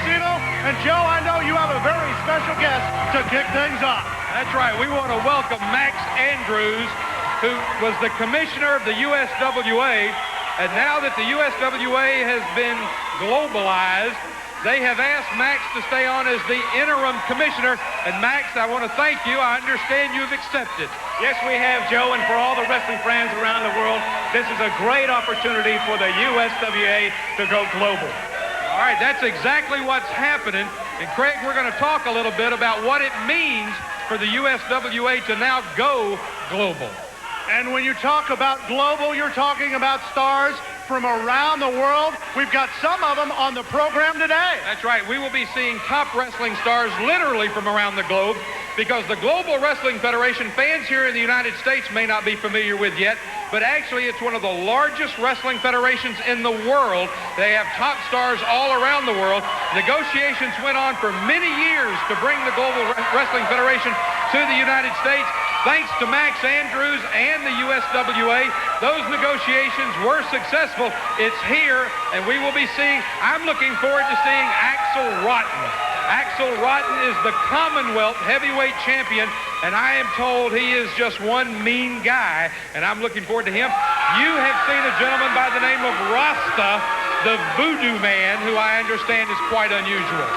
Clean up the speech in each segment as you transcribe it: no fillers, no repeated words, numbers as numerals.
Pedicino. And Joe, I know you have a very special guest to kick things off. That's right. We want to welcome Max Andrews, who was the commissioner of the USWA. And now that the USWA has been globalized, they have asked Max to stay on as the interim commissioner. And Max, I want to thank you. I understand you've accepted. Yes, we have, Joe, and for all the wrestling fans around the world, this is a great opportunity for the USWA to go global. All right, that's exactly what's happening. And Craig, we're going to talk a little bit about what it means for the USWA to now go global. And when you talk about global, you're talking about stars from around the world. We've got some of them on the program today. That's right. We will be seeing top wrestling stars literally from around the globe, because the Global Wrestling Federation, fans here in the United States may not be familiar with yet, but actually it's one of the largest wrestling federations in the world. They have top stars all around the world. Negotiations went on for many years to bring the Global Wrestling Federation to the United States. Thanks to Max Andrews and the USWA, those negotiations were successful. It's here, and we will be seeing, I'm looking forward to seeing Axel Rotten. Axel Rotten is the Commonwealth heavyweight champion, and I am told he is just one mean guy, and I'm looking forward to him. You have seen a gentleman by the name of Rasta, the Voodoo Man, who I understand is quite unusual.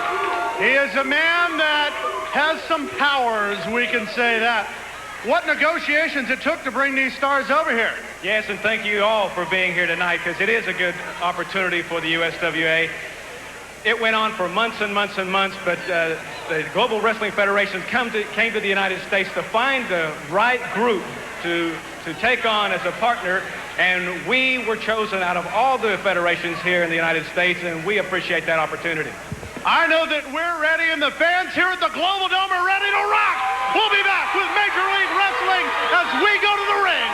He is a man that has some powers, we can say that. What negotiations it took to bring these stars over here. Yes, and thank you all for being here tonight, because it is a good opportunity for the USWA. It went on for months and months and months, but the Global Wrestling Federation came to the United States to find the right group to take on as a partner, and we were chosen out of all the federations here in the United States, and we appreciate that opportunity. I know that we're ready, and the fans here at the Global Dome are ready to rock. We'll be back with Major League Wrestling as we go to the ring.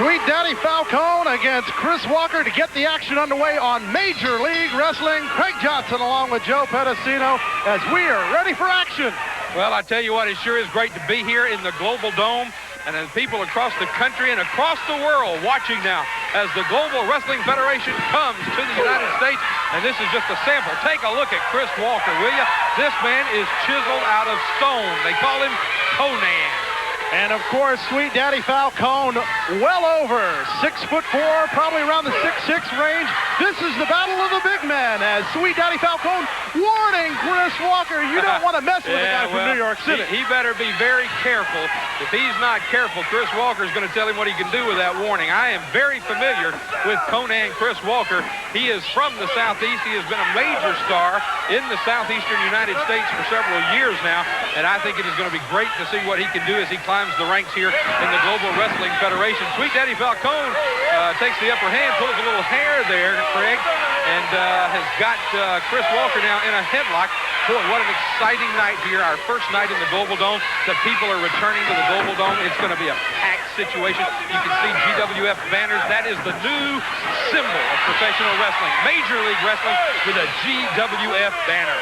Sweet Daddy Falcone against Chris Walker to get the action underway on Major League Wrestling. Craig Johnson along with Joe Pedicino as we are ready for action. Well, I tell you what, it sure is great to be here in the Global Dome, and as people across the country and across the world watching now as the Global Wrestling Federation comes to the United States. And this is just a sample. Take a look at Chris Walker, will you? This man is chiseled out of stone. They call him Conan. And of course, Sweet Daddy Falcone, well over 6'4", probably around the 6'6" range. This is the battle of the big man, as Sweet Daddy Falcone warning Chris Walker, you don't want to mess with a guy from New York City. He better be very careful. If he's not careful, Chris Walker's going to tell him what he can do with that warning. I am very familiar with Conan Chris Walker. He is from the Southeast. He has been a major star in the Southeastern United States for several years now, and I think it is going to be great to see what he can do as he climbs the ranks here in the Global Wrestling Federation. Sweet Daddy Falcone takes the upper hand, pulls a little hair there, Craig, and has got Chris Walker now in a headlock. Boy, what an exciting night here, our first night in the Global Dome. The people are returning to the Global Dome. It's going to be a packed situation. You can see GWF banners. That is the new symbol of professional wrestling, Major League Wrestling, with a GWF banner.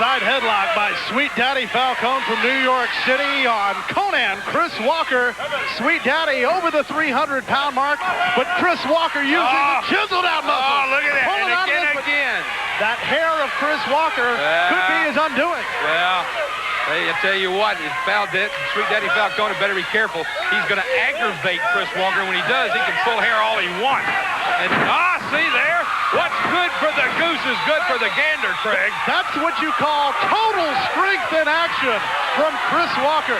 Side headlock by Sweet Daddy Falcone from New York City on Conan Chris Walker. Sweet Daddy over the 300-pound mark, but Chris Walker using the chiseled out muscle. Oh, look at that. Pulling And again. That hair of Chris Walker could be his undoing. Well, I tell you what, Sweet Daddy Falcone better be careful. He's going to aggravate Chris Walker. When he does, he can pull hair all he wants. And, see there? What's good for the goose is good for the gander, Craig. That's what you call total strength in action from Chris Walker.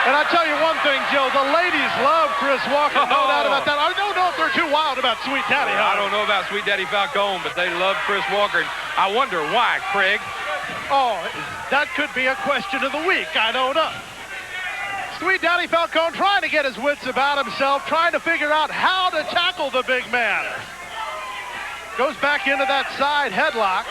And I tell you one thing, Joe, the ladies love Chris Walker, no doubt about that. I don't know if they're too wild about Sweet Daddy. I don't know about Sweet Daddy Falcone, but they love Chris Walker. And I wonder why, Craig. Oh, that could be a question of the week. I don't know. Sweet Daddy Falcone trying to get his wits about himself, trying to figure out how to tackle the big man. Goes back into that side headlock.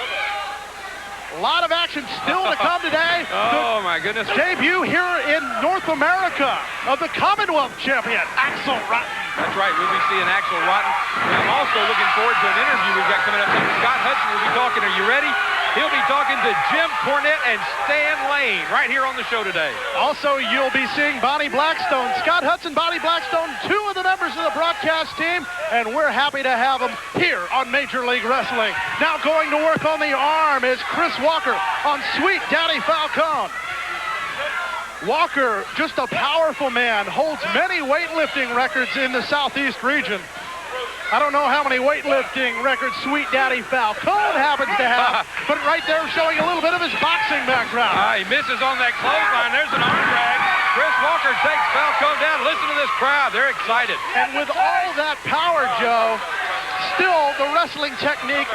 A lot of action still to come today. Oh, my goodness. Debut here in North America of the Commonwealth champion, Axel Rotten. That's right. We'll be seeing Axel Rotten. And I'm also looking forward to an interview we've got coming up. Scott Hudson will be talking. Are you ready? He'll be talking to Jim Cornette and Stan Lane right here on the show today. Also, you'll be seeing Bonnie Blackstone, Scott Hudson, Bonnie Blackstone, 2 of the members of the broadcast team, and we're happy to have them here on Major League Wrestling. Now going to work on the arm is Chris Walker on Sweet Daddy Falcone. Walker, just a powerful man, holds many weightlifting records in the Southeast region. I don't know how many weightlifting records Sweet Daddy Falcone happens to have, but right there showing a little bit of his boxing background. He misses on that clothesline. There's an arm drag. Chris Walker takes Falcone down. Listen to this crowd. They're excited. And with all that power, Joe, still the wrestling technique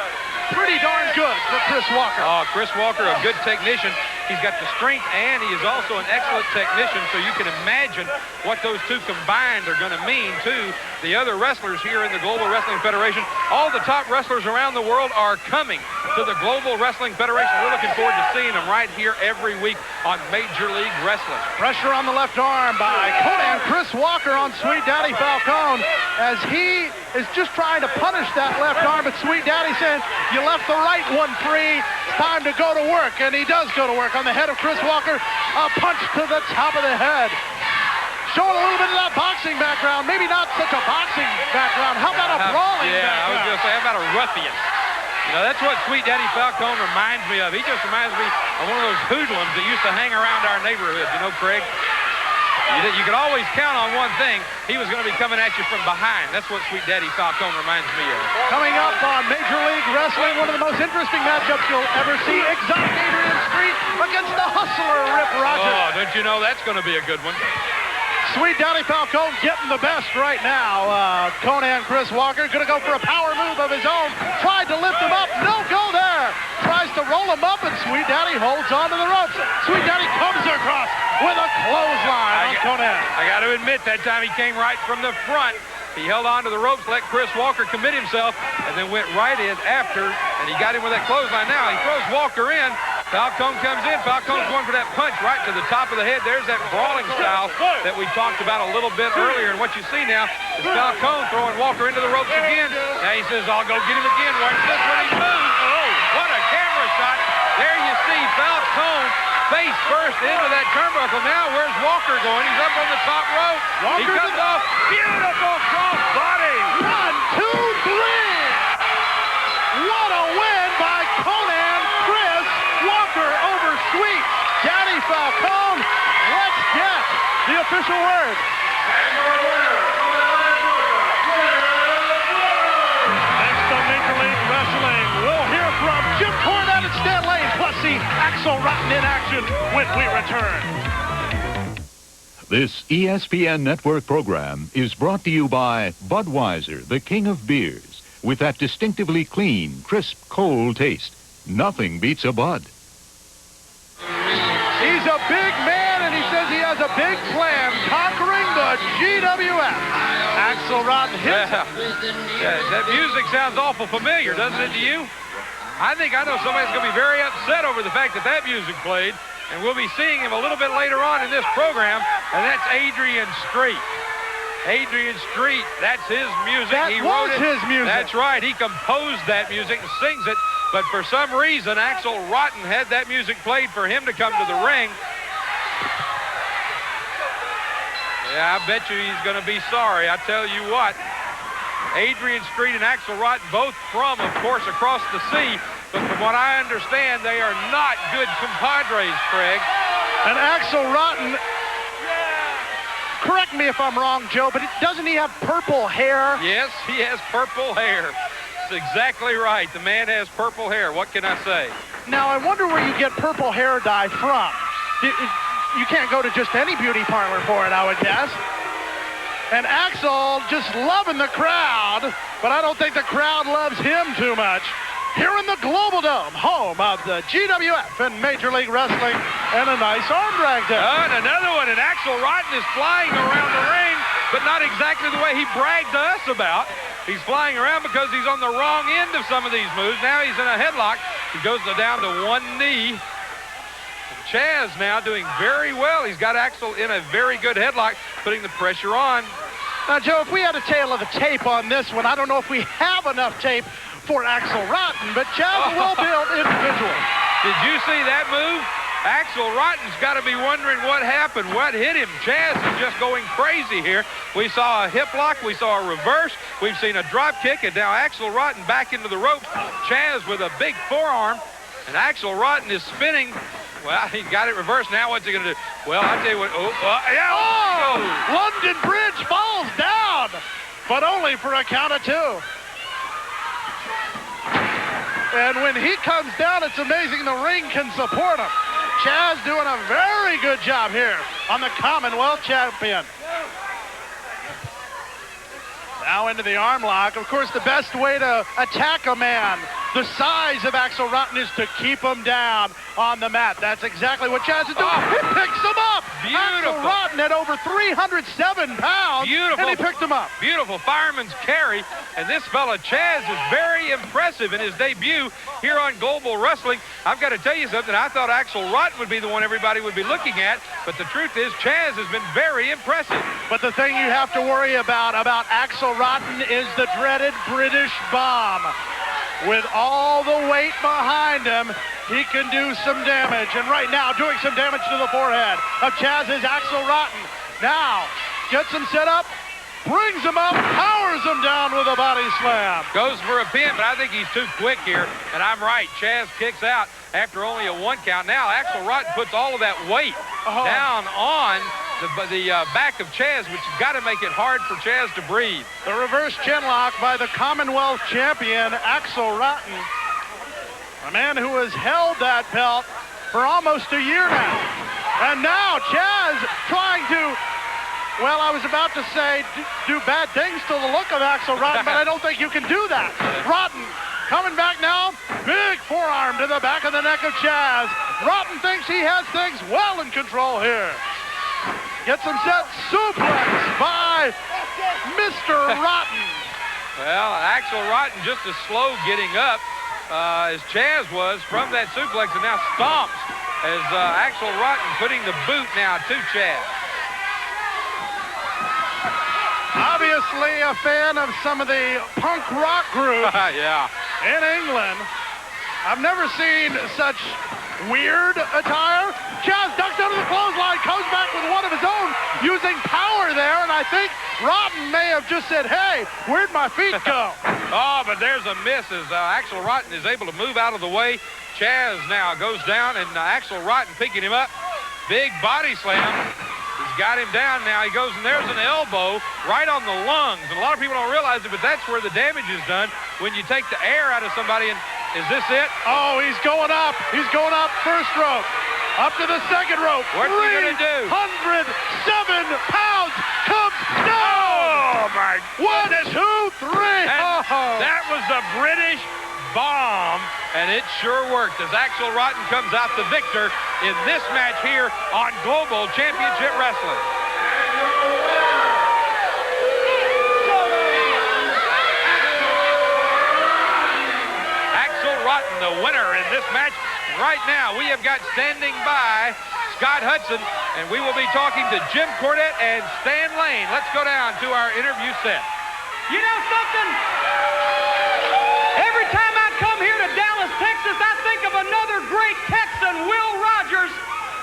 pretty darn good for Chris Walker. Oh, Chris Walker, a good technician. He's got the strength, and he is also an excellent technician, so you can imagine what those two combined are going to mean to the other wrestlers here in the Global Wrestling Federation. All the top wrestlers around the world are coming to the Global Wrestling Federation. We're looking forward to seeing them right here every week on Major League Wrestling. Pressure on the left arm by Conan Chris Walker on Sweet Daddy Falcone as he is just trying to punish that left arm, but Sweet Daddy saying, you left the right one free. It's time to go to work, and he does go to work on the head of Chris Walker. A punch to the top of the head. Showing a little bit of that boxing background. Maybe not such a boxing background. How about a brawling background? I was going to say, how about a ruffian? You know, that's what Sweet Daddy Falcone reminds me of. He just reminds me of one of those hoodlums that used to hang around our neighborhood. You know, Craig? You could always count on one thing. He was going to be coming at you from behind. That's what Sweet Daddy Falcone reminds me of. Coming up on Major League Wrestling, one of the most interesting matchups you'll ever see. Exotic Adrian Street against the hustler Rip Rogers. Oh, don't you know that's going to be a good one? Sweet Daddy Falcone getting the best right now. Conan Chris Walker going to go for a power move of his own. Tried to lift him up. No go there. Tries to roll him up, and Sweet Daddy holds onto the ropes. Sweet Daddy comes across with a clothesline on Conan. I got to admit, that time he came right from the front. He held on to the ropes, let Chris Walker commit himself, and then went right in after, and he got him with that clothesline. Now he throws Walker in. Falcone comes in. Falcone's going for that punch right to the top of the head. There's that brawling style that we talked about a little bit earlier. And what you see now is Falcone throwing Walker into the ropes again. Now he says, I'll go get him again. Watch this when he moves. Oh, what a camera shot. There you see Falcone face first into that turnbuckle. Now where's Walker going? He's up on the top rope. He comes off. Beautiful cross body. 1, 2, 3. What a win by Conan Chris Walker over Sweet Daddy Falcone. Let's get the official word. Next on Major League Wrestling, we'll hear from Jim Cornette and Stan Lane, plus see Axel Rotten in action when we return. This ESPN Network program is brought to you by Budweiser, the king of beers, with that distinctively clean, crisp, cold taste. Nothing beats a Bud. He's a big man, and he says he has a big plan, conquering the GWF. Axel Rotten hits him. Yeah, that music sounds awful familiar, doesn't it to you? I think I know somebody's going to be very upset over the fact that that music played, and we'll be seeing him a little bit later on in this program, and that's Adrian Street. Adrian Street, that's his music. He wrote his music. That's right. He composed that music and sings it, but for some reason, Axel Rotten had that music played for him to come to the ring. Yeah, I bet you he's going to be sorry. I tell you what, Adrian Street and Axel Rotten, both from, of course, across the sea, but from what I understand, they are not good compadres, Craig. And Axel Rotten, correct me if I'm wrong, Joe, but doesn't he have purple hair? Yes, he has purple hair. That's exactly right. The man has purple hair. What can I say? Now, I wonder where you get purple hair dye from. You can't go to just any beauty parlor for it, I would guess. And Axel just loving the crowd, but I don't think the crowd loves him too much. Here in the Global Dome, home of the GWF and Major League Wrestling, and a nice arm drag there. And another one, and Axel Rotten is flying around the ring, but not exactly the way he bragged to us about. He's flying around because he's on the wrong end of some of these moves. Now he's in a headlock. He goes down to one knee. Chaz now doing very well. He's got Axel in a very good headlock, putting the pressure on. Now, Joe, if we had a tail of the tape on this one, I don't know if we have enough tape. for Axel Rotten, but Chaz a well-built individual. Did you see that move? Axel Rotten's got to be wondering what happened, what hit him. Chaz is just going crazy here. We saw a hip lock, we saw a reverse, we've seen a drop kick, and now Axel Rotten back into the rope. Chaz with a big forearm, and Axel Rotten is spinning. Well, he got it reversed. Now what's he going to do? Well, I'll tell you what. London Bridge falls down, but only for a count of 2. And when he comes down, it's amazing the ring can support him. Chaz doing a very good job here on the Commonwealth champion. Now into the arm lock. Of course, the best way to attack a man the size of Axel Rotten is to keep him down on the mat. That's exactly what Chaz is doing. He picks him up. Beautiful. Axel Rotten at over 307 pounds. Beautiful. And he picked him up. Beautiful fireman's carry. And this fella, Chaz, is very impressive in his debut here on Global Wrestling. I've got to tell you something. I thought Axel Rotten would be the one everybody would be looking at. But the truth is, Chaz has been very impressive. But the thing you have to worry about Axel Rotten is the dreaded British bomb. With all the weight behind him, he can do some damage. And right now, doing some damage to the forehead of Chaz is Axel Rotten. Now, gets him set up, brings him up, powers him down with a body slam. Goes for a pin, but I think he's too quick here. And I'm right. Chaz kicks out after only a 1 count. Now, Axel Rotten puts all of that weight down on the back of Chaz, which has got to make it hard for Chaz to breathe. The reverse chin lock by the Commonwealth champion, Axel Rotten. A man who has held that belt for almost a year now. And now Chaz trying to, well, I was about to say do bad things to the look of Axel Rotten, but I don't think you can do that. Rotten coming back now. Big forearm to the back of the neck of Chaz. Rotten thinks he has things well in control here. Gets him set, suplex by Mr. Rotten. Well, Axel Rotten just as slow getting up as Chaz was from that suplex, and now stomps as Axel Rotten putting the boot now to Chaz. Obviously a fan of some of the punk rock groups in England. I've never seen such weird attire. Chaz ducks under the clothesline, comes back with one of his own, using power there, and I think Rotten may have just said, hey, where'd my feet go? But there's a miss as Axel Rotten is able to move out of the way. Chaz now goes down, and Axel Rotten picking him up. Big body slam. He's got him down now. He goes, and there's an elbow right on the lungs. And a lot of people don't realize it, but that's where the damage is done when you take the air out of somebody. And is this it? Oh, he's going up. He's going up first rope. Up to the second rope. What's he going to do? 307 pounds comes down. Oh, my goodness. 1, 2, 3. That was the British bomb. And it sure worked as Axel Rotten comes out the victor in this match here on Global Championship Wrestling. Axel Rotten, the winner in this match. Right now, we have got standing by Scott Hudson, and we will be talking to Jim Cornette and Stan Lane. Let's go down to our interview set. You know something? Every time I come here to Dallas, Texas, I think of another great Texan, Will Rogers,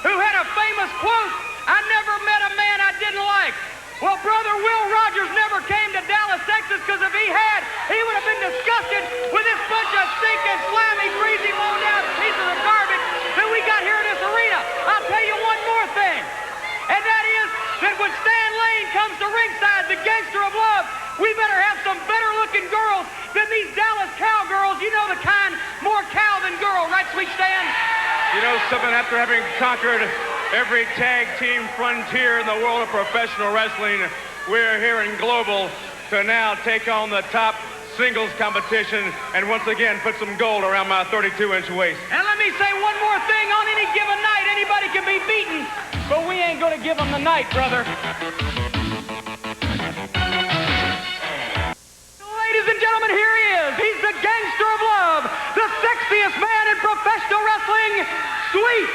who had a famous quote, I never met a man I didn't like. Well, brother, Will Rogers never came to Dallas, Texas, because if he had, he would have been disgusted with this bunch of stinking, slimy, greasy, low-down pieces of garbage that we got here in this arena. I'll tell you one more thing, and that is that when Stan Lane comes to ringside, the gangster of love, we better have some better-looking girls than these Dallas cowgirls. You know the kind, more cow than girl, right, sweet Stan? You know something, after having conquered every tag team frontier in the world of professional wrestling, we're here in Global to now take on the top singles competition and once again put some gold around my 32-inch waist. And let me say one more thing. On any given night, anybody can be beaten, but we ain't going to give them the night, brother. Ladies and gentlemen, here he is. He's the gangster of love, the sexiest man in professional wrestling, Sweet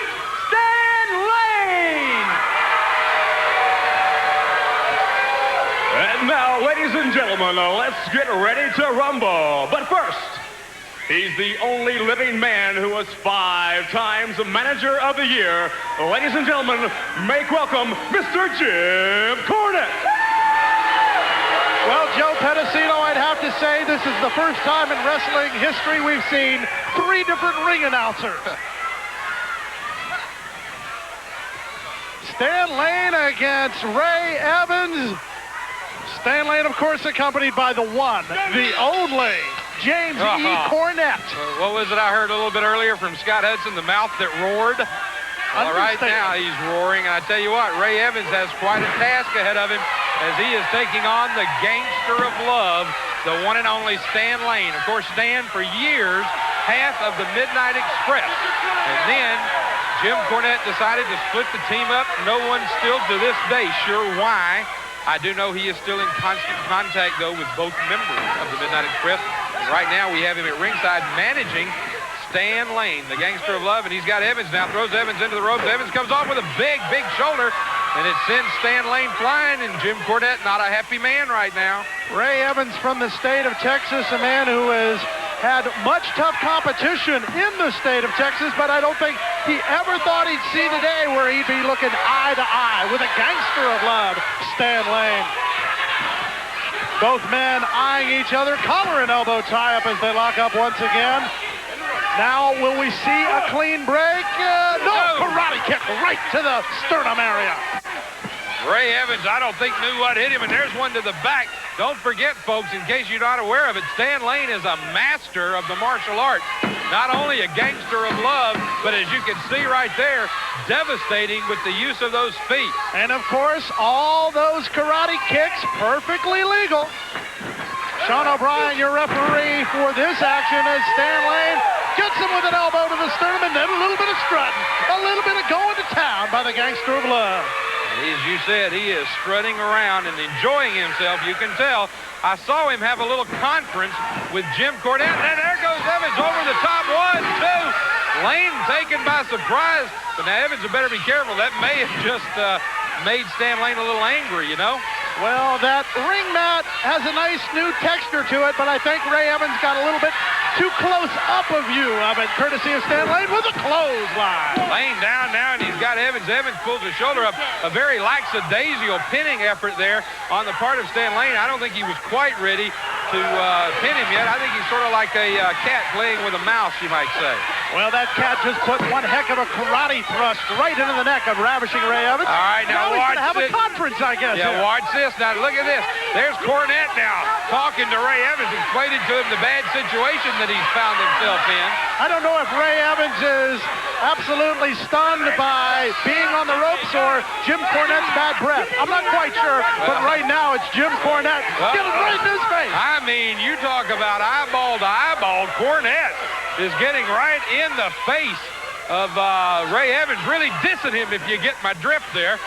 Stan Lane. And now, ladies and gentlemen, let's get ready to rumble. But first, He's the only living man who was 5 times Manager of the Year. Ladies and gentlemen, make welcome Mr. Jim Cornette. Well, Joe Pedicino, I'd have to say this is the first time in wrestling history we've seen 3 different ring announcers. Stan Lane against Ray Evans. Stan Lane, of course, accompanied by the one, the only, James E. Cornette. What was it I heard a little bit earlier from Scott Hudson, the mouth that roared? Well, right now he's roaring, and I tell you what, Ray Evans has quite a task ahead of him as he is taking on the gangster of love, the one and only Stan Lane. Of course, Stan, for years, half of the Midnight Express. And then Jim Cornette decided to split the team up. No one's still to this day sure why. I do know he is still in constant contact, though, with both members of the Midnight Express. And right now, we have him at ringside managing Stan Lane, the gangster of love, and he's got Evans now, throws Evans into the ropes. Evans comes off with a big, big shoulder, and it sends Stan Lane flying, and Jim Cornette not a happy man right now. Ray Evans from the state of Texas, a man who has had much tough competition in the state of Texas, but I don't think he ever thought he'd see the day where he'd be looking eye to eye with a gangster of love, Stan Lane. Both men eyeing each other, collar and elbow tie-up as they lock up once again. Now, will we see a clean break? No, karate kick right to the sternum area. Ray Evans, I don't think knew what hit him, and there's one to the back. Don't forget, folks, in case you're not aware of it, Stan Lane is a master of the martial art. Not only a gangster of love, but as you can see right there, devastating with the use of those feet. And, of course, all those karate kicks perfectly legal. Sean O'Brien, your referee for this action, as Stan Lane gets him with an elbow to the sternum, and then a little bit of strutting, a little bit of going to town by the gangster of love. As you said, he is strutting around and enjoying himself. You can tell. I saw him have a little conference with Jim Cornette, and there goes Evans over the top. 1, 2. Lane taken by surprise. But now Evans had better be careful. That may have just made Stan Lane a little angry, you know. Well, that ring mat has a nice new texture to it, but I think Ray Evans got a little bit too close up a view of it, courtesy of Stan Lane with a clothesline. Lane down now, and he's got Evans. Evans pulls his shoulder up. A very lackadaisical pinning effort there on the part of Stan Lane. I don't think he was quite ready to pin him yet. I think he's sort of like a cat playing with a mouse, you might say. Well, that cat just put one heck of a karate thrust right into the neck of ravishing Ray Evans. All right, now watch have a conference, I guess. Yeah, watch this. Now, look at this. There's Cornette now talking to Ray Evans, explaining to him the bad situation that he's found himself in. I don't know if Ray Evans is absolutely stunned by being on the ropes or Jim Cornette's bad breath. I'm not quite sure, but right now it's Jim Cornette getting right in his face. I mean, you talk about eyeball to eyeball. Cornette is getting right in the face of Ray Evans, really dissing him, if you get my drift there.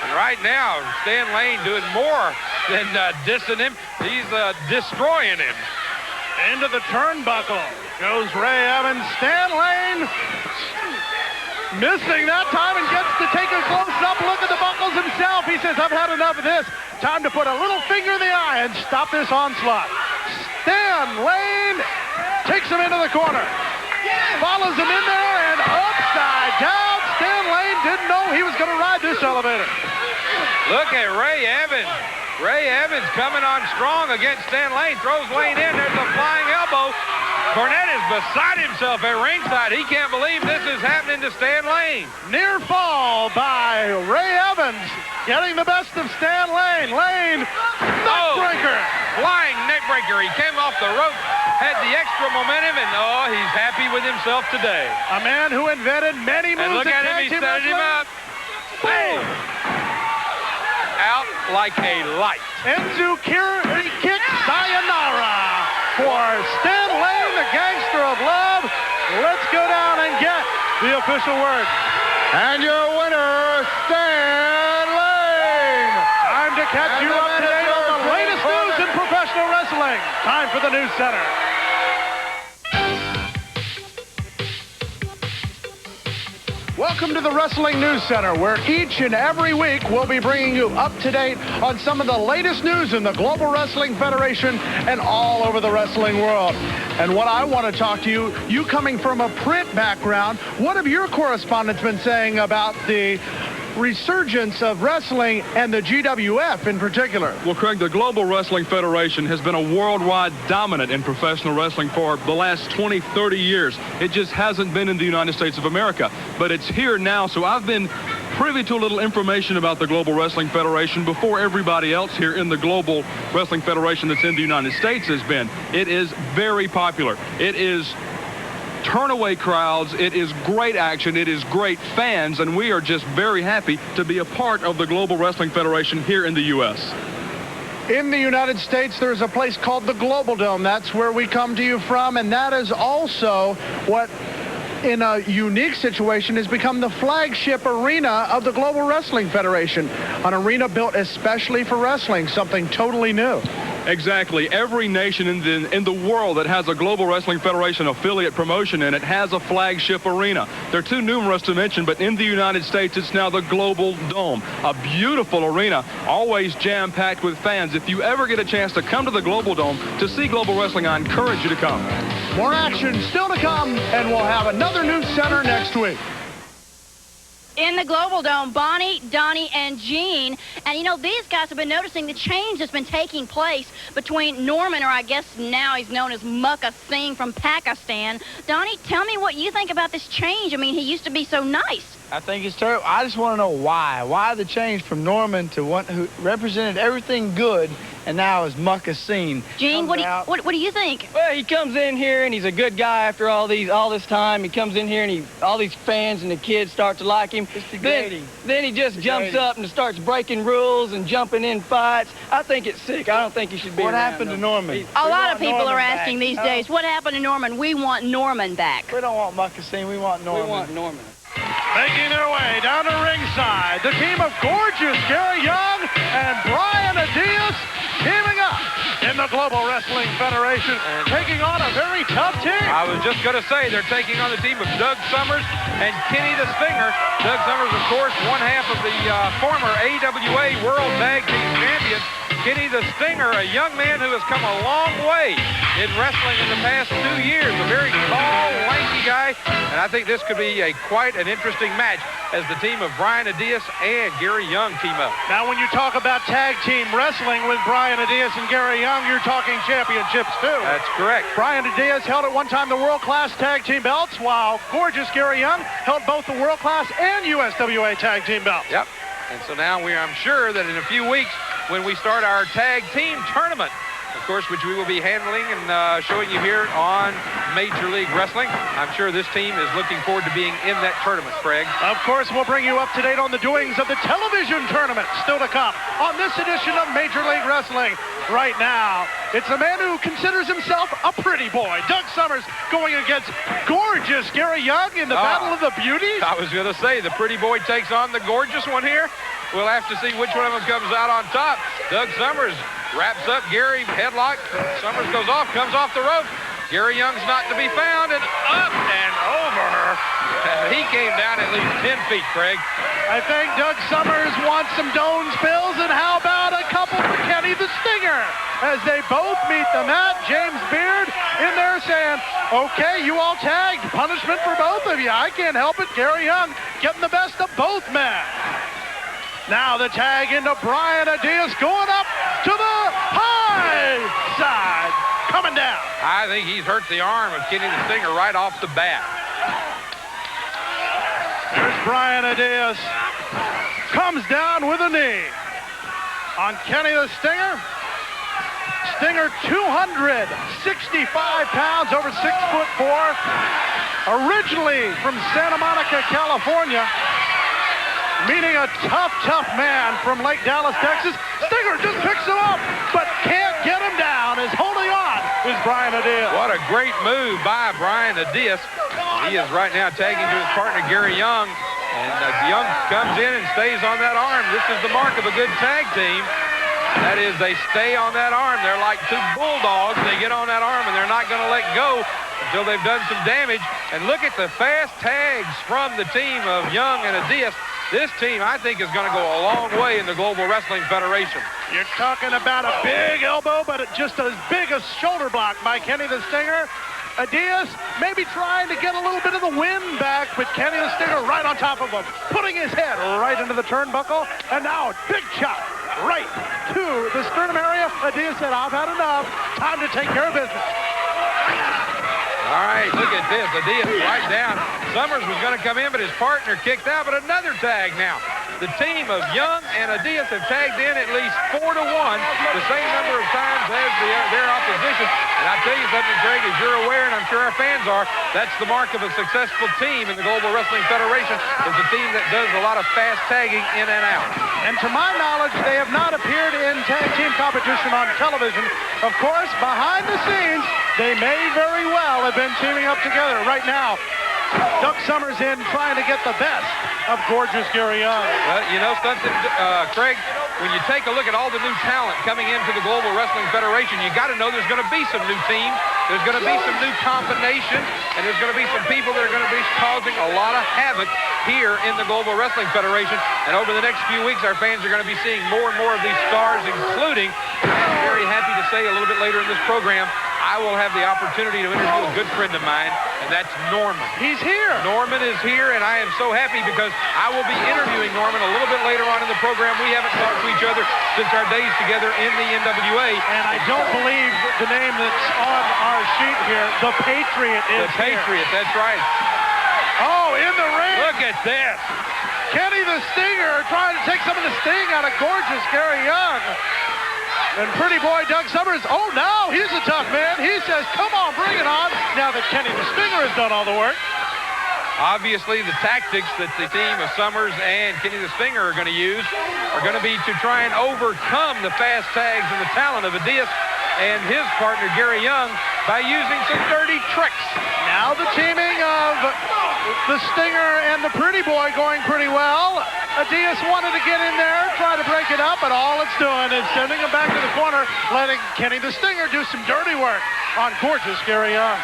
And right now, Stan Lane doing more than dissing him. He's destroying him. Into the turnbuckle goes Ray Evans. Stan Lane missing that time and gets to take a close-up look at the buckles himself. He says, I've had enough of this. Time to put a little finger in the eye and stop this onslaught. Stan Lane takes him into the corner. Follows him in there and upside down. Stan Lane didn't know he was going to ride this elevator. Look at Ray Evans. Ray Evans coming on strong against Stan Lane. Throws Lane in. There's a flying elbow. Cornette is beside himself at ringside. He can't believe this is happening to Stan Lane. Near fall by Ray Evans. Getting the best of Stan Lane. Lane, neckbreaker. Flying neckbreaker. He came off the rope, had the extra momentum, and he's happy with himself today. A man who invented many moves. And look at him, he set him up. Boom! Out like a light. Enzukiri kick sayonara for Stan Lane, the gangster of love. Let's go down and get the official word. And your winner, Stan Lane. Time to catch you up to date on the latest news in professional wrestling. Time for the News Center. Welcome to the Wrestling News Center, where each and every week we'll be bringing you up to date on some of the latest news in the Global Wrestling Federation and all over the wrestling world. And what I want to talk to you coming from a print background, what have your correspondents been saying about the resurgence of wrestling and the GWF in particular? Well, Craig, the Global Wrestling Federation has been a worldwide dominant in professional wrestling for the last 20, 30 years. It just hasn't been in the United States of America, but it's here now. So I've been privy to a little information about the Global Wrestling Federation before everybody else here in the Global Wrestling Federation that's in the United States has been. It is very popular. It is turnaway crowds, it is great action, it is great fans, and we are just very happy to be a part of the Global Wrestling Federation here in the U.S. In the United States, there's a place called the Global Dome. That's where we come to you from, and that is also what, in a unique situation, has become the flagship arena of the Global Wrestling Federation, an arena built especially for wrestling, something totally new. Exactly. Every nation in the world that has a Global Wrestling Federation affiliate promotion in it has a flagship arena. They're too numerous to mention, but in the United States, it's now the Global Dome, a beautiful arena, always jam-packed with fans. If you ever get a chance to come to the Global Dome to see Global Wrestling, I encourage you to come. More action still to come, and we'll have another news center next week. In the Global Dome, Bonnie, Donnie, and Gene. And, you know, these guys have been noticing the change that's been taking place between Norman, or I guess now he's known as Mukka Singh from Pakistan. Donnie, tell me what you think about this change. I mean, he used to be so nice. I think it's terrible. I just want to know why. Why the change from Norman to one who represented everything good and now is Mukka Singh? Gene, what do you think? Well, he comes in here and he's a good guy after all this time. He comes in here and all these fans and the kids start to like him. Then he just jumps up and starts breaking rules and jumping in fights. I think it's sick. I don't think he should be What around, happened though. to Norman? A lot of people Norman are asking back. these days, what happened to Norman? We want Norman back. We don't want Mukka Singh. We want Norman. We want Norman. Making their way down to ringside, the team of gorgeous Gary Young and Brian Adias teaming up in the Global Wrestling Federation, taking on a very tough team. I was just going to say they're taking on the team of Doug Summers and Kenny the Stinger. Doug Summers, of course, one half of the former AWA World Tag Team Champions. Kenny the Stinger, a young man who has come a long way in wrestling in the past 2 years. A very tall, lanky guy, and I think this could be quite an interesting match as the team of Brian Adias and Gary Young team up. Now, when you talk about tag team wrestling with Brian Adias and Gary Young, you're talking championships, too. That's correct. Brian Adias held at one time the world-class tag team belts, while gorgeous Gary Young held both the world-class and USWA tag team belts. Yep. And so now I'm sure that in a few weeks, when we start our tag team tournament, of course, which we will be handling and showing you here on Major League Wrestling, I'm sure this team is looking forward to being in that tournament, Craig. Of course, we'll bring you up to date on the doings of the television tournament still to come on this edition of Major League Wrestling. Right now, it's a man who considers himself a pretty boy, Doug Summers, going against gorgeous Gary Young in the Battle of the Beauties. I was going to say, the pretty boy takes on the gorgeous one here. We'll have to see which one of them comes out on top. Doug Summers wraps up Gary, headlock. Summers goes off, comes off the rope. Gary Young's not to be found, and up and over. He came down at least 10 feet, Craig. I think Doug Summers wants some Doan's pills, and how about a couple for Kenny the Stinger? As they both meet the mat, James Beard in there saying, okay, you all tagged. Punishment for both of you. I can't help it. Gary Young getting the best of both men. Now the tag into Brian Adias going up to the high side. Coming down. I think he's hurt the arm of Kenny the Stinger right off the bat. There's Brian Adias. Comes down with a knee on Kenny the Stinger. Stinger, 265 pounds, over 6'4". Originally from Santa Monica, California. Meeting a tough man from Lake Dallas, Texas. Stinger just picks him up, but can't get him down. Is holding on is Brian Adias. What a great move by Brian Adias. He is right now tagging to his partner, Gary Young. And Young comes in and stays on that arm. This is the mark of a good tag team. That is, they stay on that arm. They're like two bulldogs. They get on that arm, and they're not going to let go until they've done some damage. And look at the fast tags from the team of Young and Adias. This team, I think, is going to go a long way in the Global Wrestling Federation. You're talking about a big elbow, but just as big a shoulder block by Kenny the Stinger. Adias maybe trying to get a little bit of the wind back, but Kenny the Stinger right on top of him, putting his head right into the turnbuckle, and now a big chop right to the sternum area. Adias said, I've had enough. Time to take care of business. All right, look at this. Adias right down. Summers was going to come in, but his partner kicked out, but another tag now. The team of Young and Adias have tagged in at least 4-1, the same number of times as their opposition. And I tell you something, Greg, as you're aware, and I'm sure our fans are, that's the mark of a successful team in the Global Wrestling Federation, is a team that does a lot of fast tagging in and out. And to my knowledge, they have not appeared in tag team competition on television. Of course, behind the scenes, they may very well have been teaming up together right now. Doug Summers in trying to get the best of gorgeous Gary Young. Well, you know something, Craig, when you take a look at all the new talent coming into the Global Wrestling Federation, you got to know there's going to be some new teams, there's going to be some new combinations, and there's going to be some people that are going to be causing a lot of havoc here in the Global Wrestling Federation. And over the next few weeks, our fans are going to be seeing more and more of these stars, including, I'm very happy to say a little bit later in this program, I will have the opportunity to interview a good friend of mine, and that's Norman. He's here. Norman is here, and I am so happy because I will be interviewing Norman a little bit later on in the program. We haven't talked to each other since our days together in the NWA. And I don't believe the name that's on our sheet here, the Patriot, is The Patriot, that's right. Oh, in the ring. Look at this. Kenny the Stinger trying to take some of the sting out of gorgeous Gary Young. And pretty boy Doug Summers, oh, now he's a tough man. He says, come on, bring it on. Now that Kenny the Stinger has done all the work. Obviously, the tactics that the team of Summers and Kenny the Stinger are going to use are going to be to try and overcome the fast tags and the talent of Adias and his partner, Gary Young, by using some dirty tricks. Now the teaming of the Stinger and the pretty boy going pretty well. Adias wanted to get in there, try to break it up, but all it's doing is sending him back to the corner, letting Kenny the Stinger do some dirty work on gorgeous Gary Young.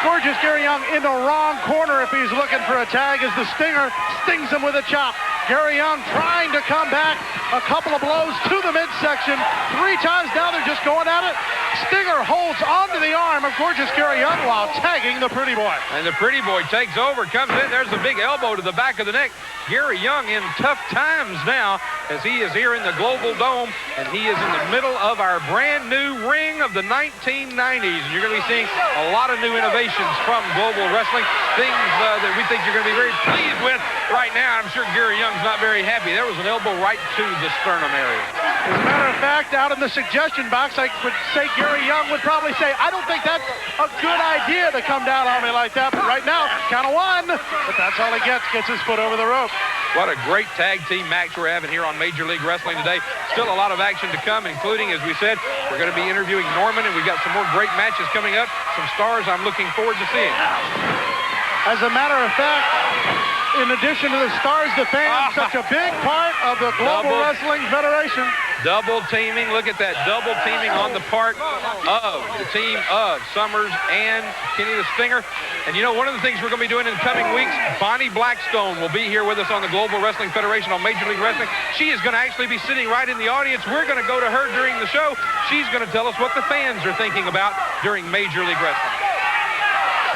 Gorgeous Gary Young in the wrong corner if he's looking for a tag as the Stinger stings him with a chop. Gary Young trying to come back, a couple of blows to the midsection. 3 times now they're just going at it. Stinger holds onto the arm of gorgeous Gary Young while tagging the pretty boy. And the pretty boy takes over, comes in. There's a big elbow to the back of the neck. Gary Young in tough times now as he is here in the Global Dome, and he is in the middle of our brand new ring of the 1990s. And you're going to be seeing a lot of new innovations from Global Wrestling, things that we think you're going to be very pleased with right now. I'm sure Gary Young's not very happy. There was an elbow right to the sternum area. As a matter of fact, out in the suggestion box, I would say Gary Young would probably say, I don't think that's a good idea to come down on me like that. But right now, count of 1. But that's all he gets his foot over the rope. What a great tag team match we're having here on Major League Wrestling today. Still a lot of action to come, including, as we said, we're going to be interviewing Norman, and we've got some more great matches coming up. Some stars I'm looking forward to seeing. As a matter of fact, in addition to the stars, the fans, such a big part of the Global Wrestling Federation. Double teaming. Look at that double teaming on the part of the team of Summers and Kenny the Stinger. And you know, one of the things we're going to be doing in the coming weeks, Bonnie Blackstone will be here with us on the Global Wrestling Federation on Major League Wrestling. She is going to actually be sitting right in the audience. We're going to go to her during the show. She's going to tell us what the fans are thinking about during Major League Wrestling.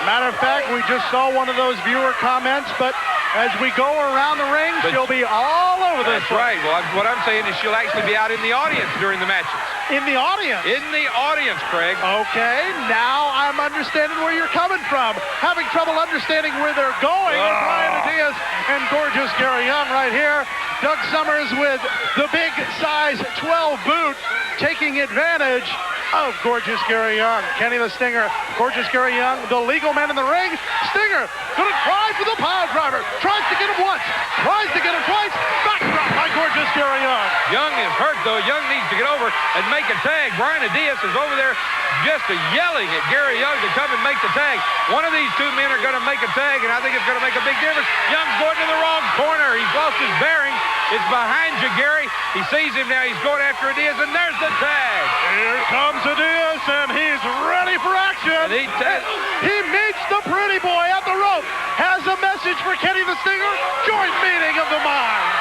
Matter of fact, we just saw one of those viewer comments, but as we go around the ring, she'll be all over this. That's right. Well, what I'm saying is she'll actually be out in the audience during the matches. In the audience? In the audience, Craig. Okay, now I'm understanding where you're coming from. Having trouble understanding where they're going. And Brian Adias and gorgeous Gary Young right here. Doug Summers with the big size 12 boot taking advantage of gorgeous Gary Young. Kenny the Stinger, gorgeous Gary Young, the legal man in the ring. Stinger gonna try for the pile driver. Tries to get him once, tries to get him twice. Backdrop by gorgeous Gary Young. Young is hurt though. Young needs to get over and make a tag. Brian Adias is over there just yelling at Gary Young to come and make the tag. One of these two men are gonna make a tag, and I think it's gonna make a big difference. Young's going to the wrong corner. He's lost his bearings. It's behind you, Gary. He sees him now. He's going after Adias, and there's the tag. Here comes Adias, and he's ready for action. And He meets the pretty boy at the rope. Has a message for Kenny the Stinger. Joint meeting of the minds.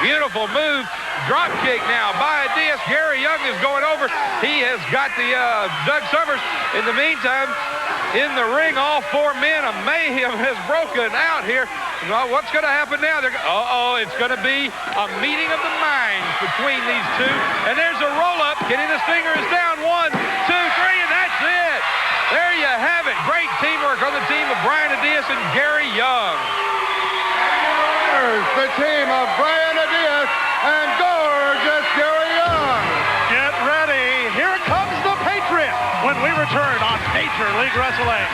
Beautiful move. Drop kick now by Adias. Gary Young is going over. He has got the Doug Summers. In the meantime, in the ring, all four men of mayhem has broken out here. Well, what's going to happen now? It's going to be a meeting of the minds between these two. And there's a roll-up. Kenny the Stinger is down. 1, 2, 3, and that's it. There you have it. Great teamwork on the team of Brian Adias and Gary Young. Here's the team of Brian Adias and gorgeous Gary Young. Get ready. Here comes the Patriot when we return on Major League Wrestling.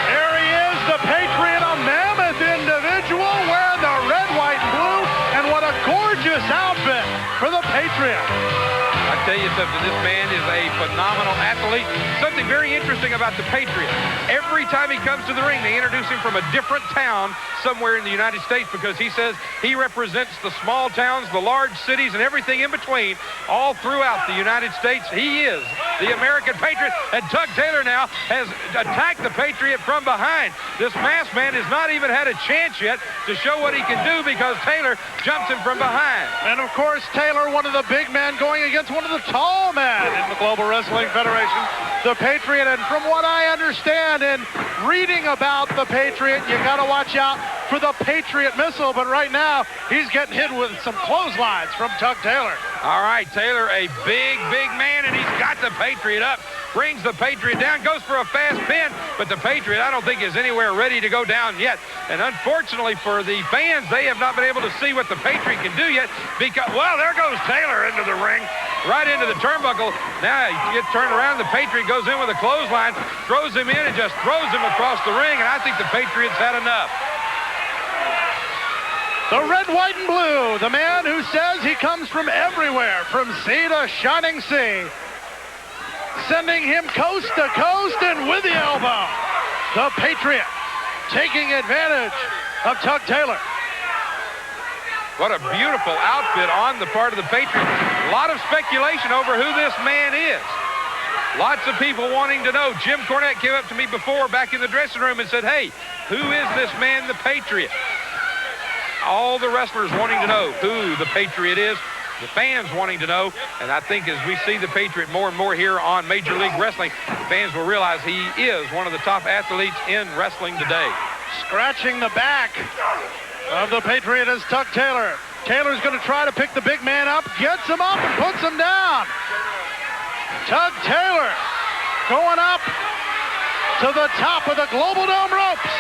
Here he is, the Patriot, a mammoth individual wearing the red, white, and blue. And what a gorgeous outfit for the Patriot. I tell you something, this man is a phenomenal athlete. Something very interesting about the Patriot. Every time he comes to the ring, they introduce him from a different town somewhere in the United States because he says he represents the small towns, the large cities, and everything in between all throughout the United States. He is the American Patriot, and Tug Taylor now has attacked the Patriot from behind. This masked man has not even had a chance yet to show what he can do because Taylor jumps him from behind. And of course, Taylor, one of the big men going against one of the tall men in the Global Wrestling Federation, the Patriot. And from what I understand in reading about the Patriot, you got to watch out for the Patriot missile. But right now, he's getting hit with some clotheslines from Tug Taylor. All right, Taylor, a big, big man, and he's got the Patriot up. Brings the Patriot down, goes for a fast pin, but the Patriot, I don't think, is anywhere ready to go down yet. And unfortunately for the fans, they have not been able to see what the Patriot can do yet because, well, there goes Taylor into the ring, right into the turnbuckle. Now he gets turned around, the Patriot goes in with a clothesline, throws him in and just throws him across the ring, and I think the Patriot's had enough. The red, white, and blue, the man who says he comes from everywhere, from sea to shining sea. Sending him coast to coast and with the elbow. The Patriot taking advantage of Tug Taylor. What a beautiful outfit on the part of the Patriot. A lot of speculation over who this man is. Lots of people wanting to know. Jim Cornette came up to me before back in the dressing room and said, hey, who is this man, the Patriot? All the wrestlers wanting to know who the Patriot is. The fans wanting to know, and I think as we see the Patriot more and more here on Major League Wrestling, fans will realize he is one of the top athletes in wrestling today. Scratching the back of the Patriot is Tug Taylor. Taylor's going to try to pick the big man up, gets him up and puts him down. Tug Taylor going up to the top of the Global Dome ropes.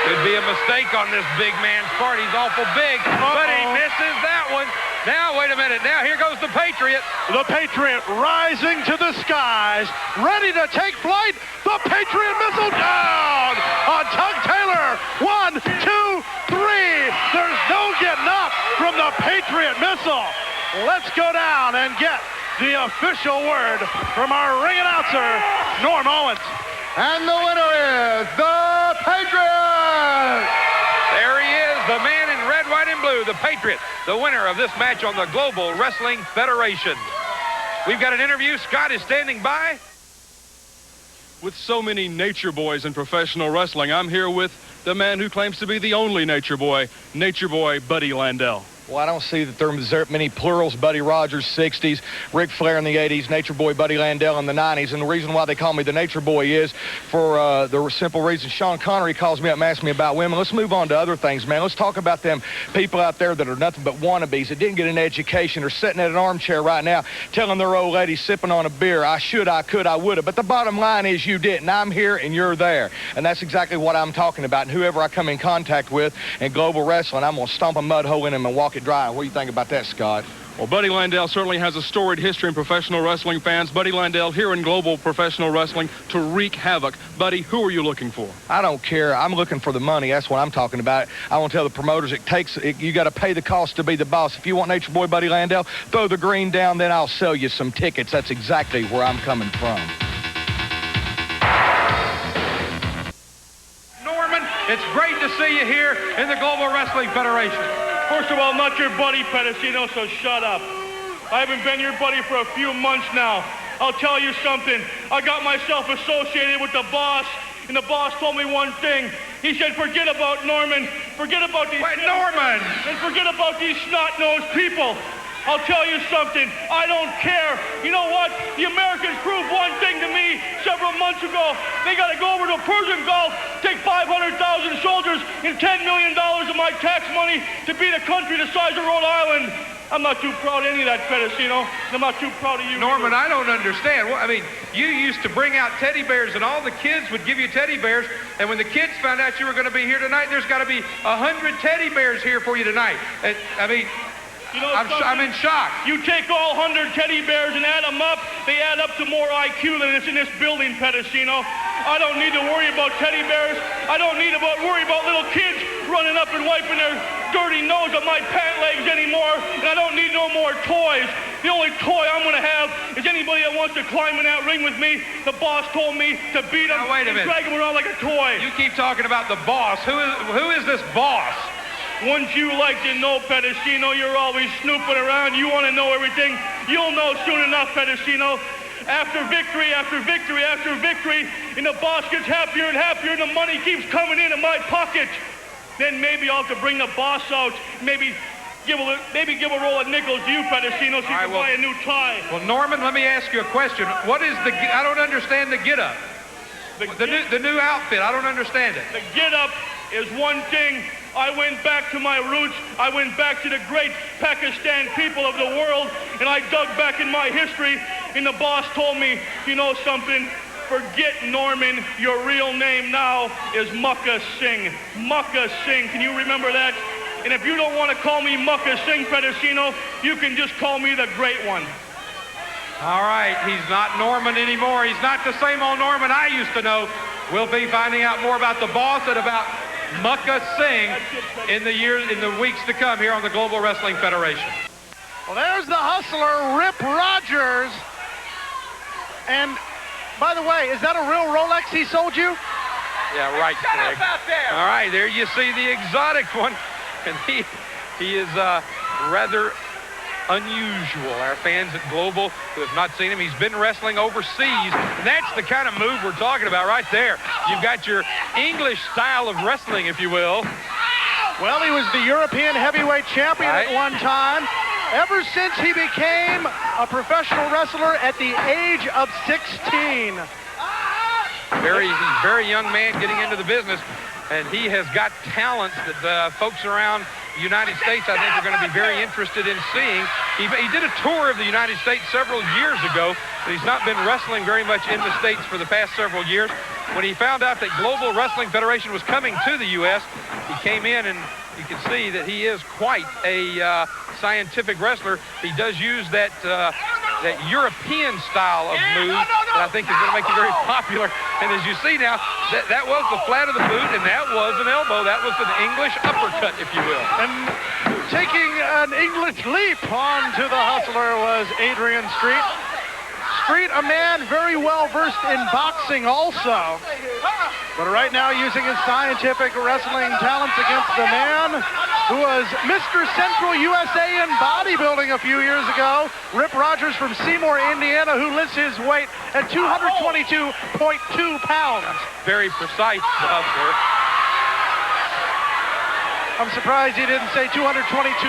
Could be a mistake on this big man's part. He's awful big, but he misses that one. Now, wait a minute. Now, here goes the Patriot. The Patriot rising to the skies, ready to take flight. The Patriot missile down on Tug Taylor. 1, 2, 3. There's no getting up from the Patriot missile. Let's go down and get the official word from our ring announcer, Norm Owens. And the winner is the Patriot! There he is, the man in red, white, and blue, the Patriot, the winner of this match on the Global Wrestling Federation. We've got an interview. Scott is standing by. With so many nature boys in professional wrestling, I'm here with the man who claims to be the only nature boy Buddy Landel. Well, I don't see that there are many plurals. Buddy Rogers, 60s, Ric Flair in the 80s, Nature Boy Buddy Landel in the 90s. And the reason why they call me the Nature Boy is for the simple reason Sean Connery calls me up and asks me about women. Let's move on to other things, man. Let's talk about them people out there that are nothing but wannabes that didn't get an education or sitting in an armchair right now telling their old lady sipping on a beer, I should, I could, I would have. But the bottom line is you didn't. I'm here and you're there. And that's exactly what I'm talking about. And whoever I come in contact with in global wrestling, I'm going to stomp a mud hole in him and walk it dry. What do you think about that, Scott? Well, Buddy Landel certainly has a storied history in professional wrestling, fans. Buddy Landel here in global professional wrestling to wreak havoc. Buddy, who are you looking for? I don't care. I'm looking for the money. That's what I'm talking about. I want to tell the promoters you got to pay the cost to be the boss. If you want Nature Boy Buddy Landel, throw the green down, then I'll sell you some tickets. That's exactly where I'm coming from. Norm It's great to see you here in the Global Wrestling Federation. First of all, I'm not your buddy, Pedicino, so shut up. I haven't been your buddy for a few months now. I'll tell you something. I got myself associated with the boss, and the boss told me one thing. He said, forget about Norman, forget about these... Wait, Norman! And forget about these snot-nosed people. I'll tell you something, I don't care. You know what? The Americans proved one thing to me several months ago. They got to go over to Persian Gulf, take 500,000 soldiers and $10 million of my tax money to beat a country the size of Rhode Island. I'm not too proud of any of that, Pedicino. I'm not too proud of you. Norman, I don't understand. Well, I mean, you used to bring out teddy bears, and all the kids would give you teddy bears, and when the kids found out you were going to be here tonight, there's got to be 100 teddy bears here for you tonight. I mean... You know, I'm in shock. You take all 100 teddy bears and add them up, they add up to more IQ than is in this building, Pedicino. I don't need to worry about teddy bears. I don't need to worry about little kids running up and wiping their dirty nose on my pant legs anymore, and I don't need no more toys. The only toy I'm going to have is anybody that wants to climb in that ring with me. The boss told me to beat him and drag him around like a toy. You keep talking about the boss. Who is this boss? Wouldn't you like to know, Pedicino? You're always snooping around. You want to know everything. You'll know soon enough, Pedicino. After victory, after victory, after victory, and the boss gets happier and happier, and the money keeps coming in my pocket, then maybe I'll have to bring the boss out. Maybe give a roll of nickels to you, Pedicino, so you can buy a new tie. Well, Norman, let me ask you a question. What is I don't understand the get-up. The new outfit, I don't understand it. The get-up is one thing. I went back to my roots. I went back to the great Pakistan people of the world, and I dug back in my history, and the boss told me, you know something? Forget Norman. Your real name now is Mukka Singh. Mukka Singh. Can you remember that? And if you don't want to call me Mukka Singh, Pedicino, you can just call me the Great One. All right, he's not Norman anymore. He's not the same old Norman I used to know. We'll be finding out more about the boss and about Mukka Singh in the weeks to come here on the Global Wrestling Federation. Well, there's the hustler, Rip Rogers. And by the way, is that a real Rolex he sold you? Yeah, right, Craig. All right, there you see the exotic one. And he is rather unusual. Our fans at Global who have not seen him, he's been wrestling overseas, and that's the kind of move we're talking about right there. You've got your English style of wrestling, if you will. Well, he was the European heavyweight champion at one time. Ever since he became a professional wrestler at the age of 16. Very young man getting into the business, and he has got talents that folks around the United States, I think, are going to be very interested in seeing. He did a tour of the United States several years ago, but he's not been wrestling very much in the States for the past several years. When he found out that Global Wrestling Federation was coming to the U.S., he came in, and you can see that he is quite a scientific wrestler. He does use that European style of move that I think is going to make him very popular. And as you see now, that was the flat of the boot, and that was an elbow. That was an English uppercut, if you will. And taking an English leap onto the hustler was Adrian Street. Street, a man very well versed in boxing also, but right now using his scientific wrestling talents against the man who was Mr. Central USA in bodybuilding a few years ago, Rip Rogers from Seymour, Indiana, who lifts his weight at 222.2 pounds. Very precise, the hustler. I'm surprised he didn't say 222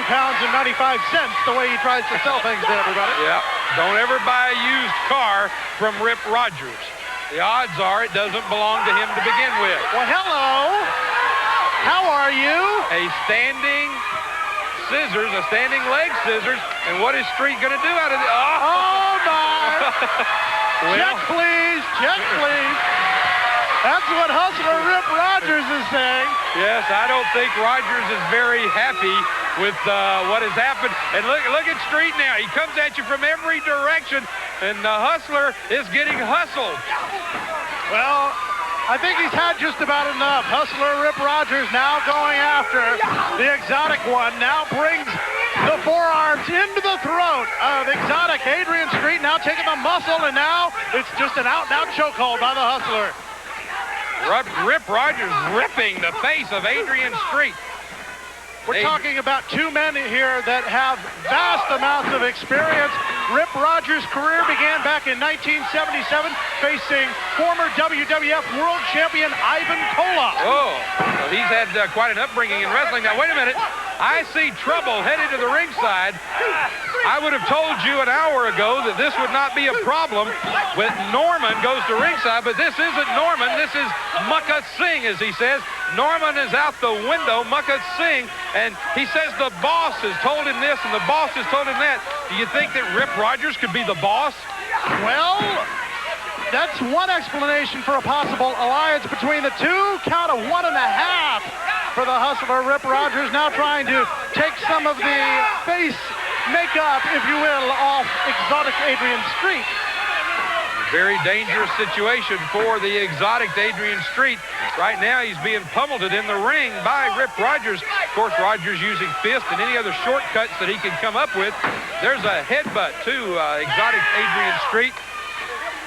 pounds and 95 cents the way he tries to sell things to everybody. Yeah, don't ever buy a used car from Rip Rogers. The odds are it doesn't belong to him to begin with. Well, hello. How are you? A standing scissors, a standing leg scissors, and what is Street going to do out of it? Oh my! Well, check, please. Check, please. That's what hustler Rip Rogers is saying. Yes, I don't think Rogers is very happy with what has happened. And look at Street now. He comes at you from every direction, and the hustler is getting hustled. Well, I think he's had just about enough. Hustler Rip Rogers now going after the exotic one. Now brings the forearms into the throat of exotic Adrian Street. Now taking the muscle, and now it's just an out-and-out chokehold by the hustler. Rip Rogers ripping the face of Adrian Street. We're talking about two men here that have vast amounts of experience. Rip Rogers' career began back in 1977, facing former WWF World Champion Ivan Koloff. Oh, well, he's had quite an upbringing in wrestling. Now, wait a minute. I see trouble headed to the ringside. I would have told you an hour ago that this would not be a problem when Norman goes to ringside, but this isn't Norman. This is Mukka Singh, as he says. Norman is out the window, Mukka Singh, and he says the boss has told him this and the boss has told him that. Do you think that Rip Rogers could be the boss? Well, that's one explanation for a possible alliance between the two. Count of 1.5 for the Hustler. Rip Rogers now trying to take some of the face makeup, if you will, off exotic Adrian Street. Very dangerous situation for the exotic Adrian Street. Right now, he's being pummeled in the ring by Rip Rogers. Of course, Rogers using fist and any other shortcuts that he can come up with. There's a headbutt to exotic Adrian Street.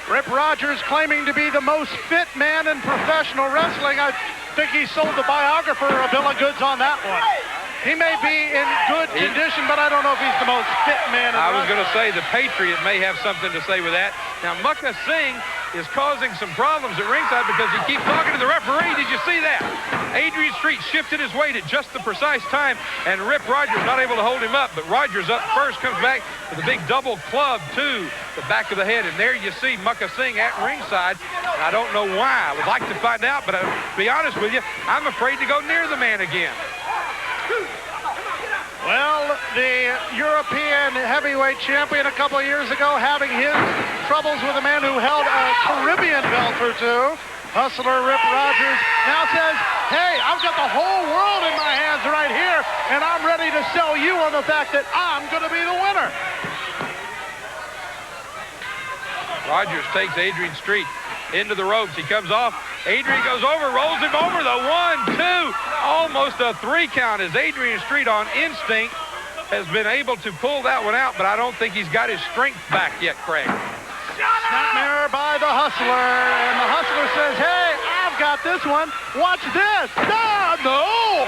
Rip Rogers claiming to be the most fit man in professional wrestling. I think he sold the biographer a bill of goods on that one. He may be in good condition, but I don't know if he's the most fit man in I was wrestling. going to say the Patriot may have something to say with that. Now, Mukka Singh is causing some problems at ringside because he keeps talking to the referee. Did you see that? Adrian Street shifted his weight at just the precise time, and Rip Rogers not able to hold him up, but Rogers up first, comes back with a big double club to the back of the head, and there you see Mukka Singh at ringside. I don't know why. I would like to find out, but to be honest with you, I'm afraid to go near the man again. Well, the European heavyweight champion a couple of years ago having his troubles with a man who held a Caribbean belt or two. Hustler Rip Rogers now says, hey, I've got the whole world in my hands right here, and I'm ready to sell you on the fact that I'm going to be the winner. Rogers takes Adrian Street into the ropes. He comes off. Adrian goes over, rolls him over. The 1, 2, almost a 3 count as Adrian Street on instinct has been able to pull that one out, but I don't think he's got his strength back yet, Craig. Snapmare by the Hustler, and the Hustler says, hey, I've got this one. Watch this. No!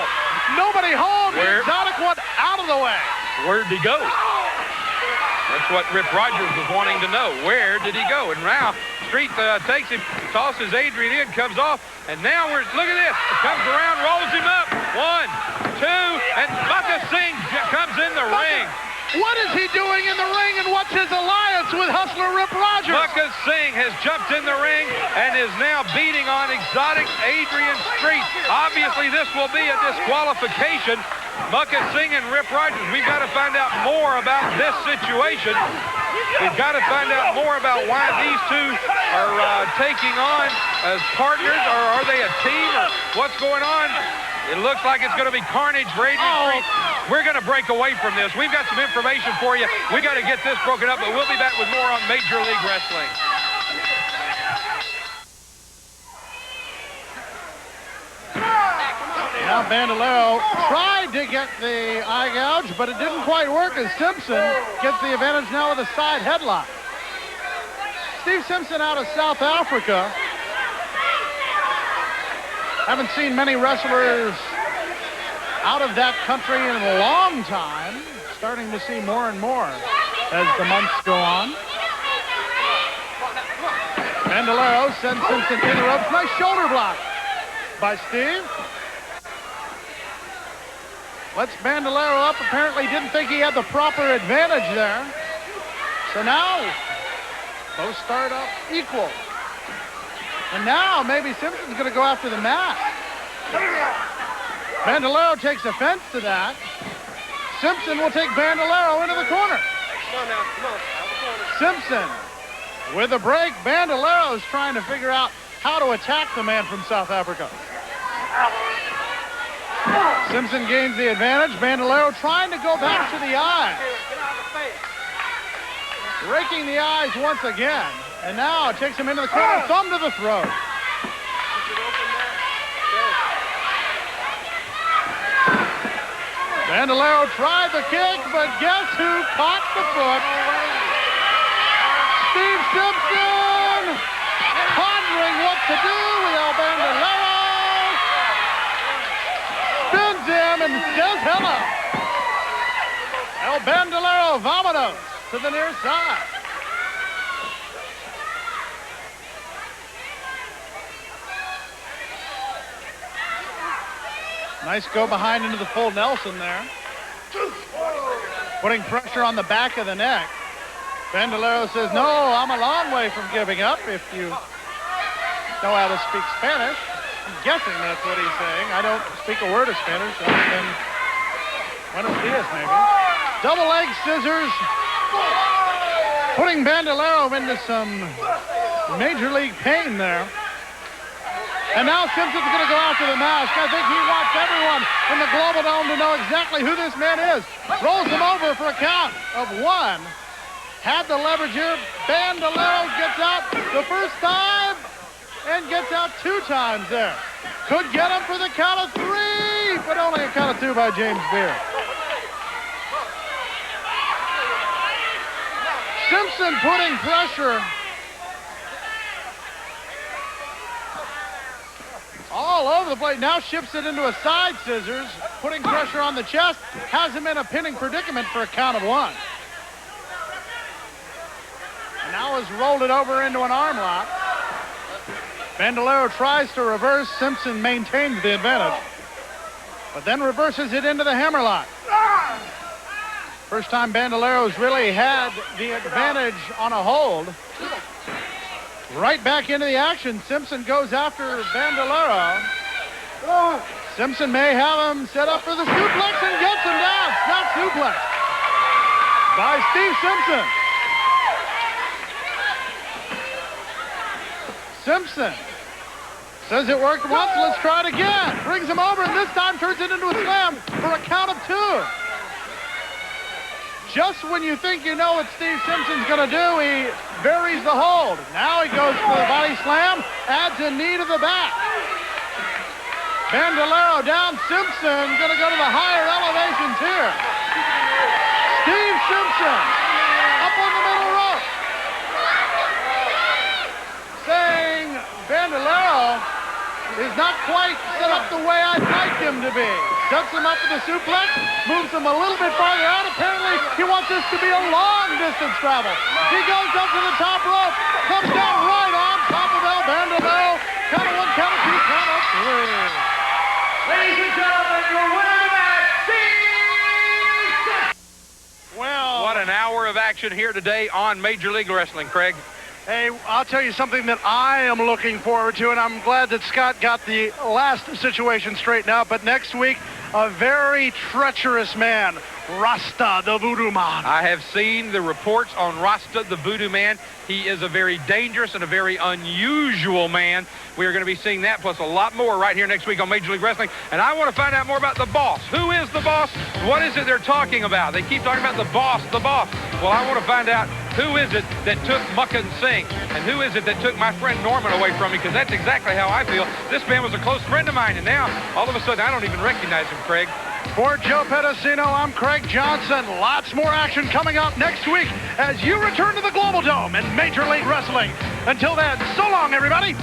Nobody home. The exotic one out of the way. Where'd he go? That's what Rip Rogers was wanting to know. Where did he go? And now Street takes him, tosses Adrian in, comes off, and now look at this. Comes around, rolls him up. 1, 2, and Mukka Singh comes in the ring. What is he doing in the ring, and what's his alliance with Hustler Rip Rogers? Mukka Singh has jumped in the ring and is now beating on exotic Adrian Street. Obviously, this will be a disqualification. Mukka Singh and Rip Rogers, we've got to find out more about this situation. We've got to find out more about why these two are taking on as partners, or are they a team, or what's going on? It looks like it's going to be carnage for Adrian Street. We're going to break away from this. We've got some information for you. We got to get this broken up, but we'll be back with more on Major League Wrestling. Now Bandolero tried to get the eye gouge, but it didn't quite work as Simpson gets the advantage now with a side headlock. Steve Simpson out of South Africa. Haven't seen many wrestlers out of that country in a long time. Starting to see more and more as the months go on. Bandolero sends Simpson in the ropes. Nice shoulder block by Steve. Lets Bandolero up. Apparently didn't think he had the proper advantage there. So now, both start up equal. And now maybe Simpson's going to go after the mat. Bandolero takes offense to that. Simpson will take Bandolero into the corner. Simpson with a break. Bandolero's trying to figure out how to attack the man from South Africa. Simpson gains the advantage. Bandolero trying to go back to the eye. Raking the eyes once again. And now it takes him into the corner. Thumb to the throat. Bandolero tried the kick, but guess who caught the foot? Steve Simpson pondering what to do with El Bandolero. Spins him and says hello. El Bandolero Vamonos to the near side. Nice go behind into the full Nelson there. Putting pressure on the back of the neck. Bandolero says, no, I'm a long way from giving up if you know how to speak Spanish. I'm guessing that's what he's saying. I don't speak a word of Spanish other than buenos dias, maybe. Double leg scissors. Putting Bandolero into some major league pain there. And now Simpson's going to go after the mask. I think he wants everyone in the Global Dome to know exactly who this man is. Rolls him over for a count of 1. Had the leverage here. Bandolero gets out the first time and gets out 2 times there. Could get him for the count of 3, but only a count of 2 by James Beard. Simpson putting pressure all over the place. Now shifts it into a side scissors, putting pressure on the chest, has him in a pinning predicament for a count of 1. And now has rolled it over into an arm lock. Bandolero tries to reverse. Simpson maintains the advantage, but then reverses it into the hammerlock. First time Bandolero's really had the advantage on a hold. Right back into the action. Simpson goes after Bandolero. Simpson may have him set up for the suplex and gets him down. Snap suplex by Steve Simpson. Simpson says it worked once, let's try it again. Brings him over and this time turns it into a slam for a count of 2. Just when you think you know what Steve Simpson's going to do, he buries the hold. Now he goes for the body slam, adds a knee to the back. Bandolero down, Simpson going to go to the higher elevations here. Steve Simpson up on the middle rope. Saying Bandolero is not quite set up the way I'd like him to be. Sets him up with a suplex, moves him a little bit farther out. Apparently, he wants this to be a long-distance travel. He goes up to the top rope, comes down right on top of El Bandolero. Count of 1, count of 2, count of 3. Ladies and gentlemen, your winner of the match, Steve Simpson. Well, What an hour of action here today on Major League Wrestling, Craig. hey, I'll tell you something that I am looking forward to, and I'm glad that Scott got the last situation straightened out. But next week, a very treacherous man, Rasta the Voodoo Man. I have seen the reports on Rasta the Voodoo Man. He is a very dangerous and a very unusual man. We are going to be seeing that plus a lot more right here next week on Major League Wrestling. And I want to find out more about the boss. Who is the boss? What is it they're talking about? They keep talking about the boss, the boss. Well, I want to find out who is it that took Muckin Singh and who is it that took my friend Norman away from me, because that's exactly how I feel. This man was a close friend of mine, and now all of a sudden I don't even recognize him, Craig. For Joe Pedicino, I'm Craig Johnson. Lots more action coming up next week as you return to the Global Dome and Major League Wrestling. Until then, so long, everybody.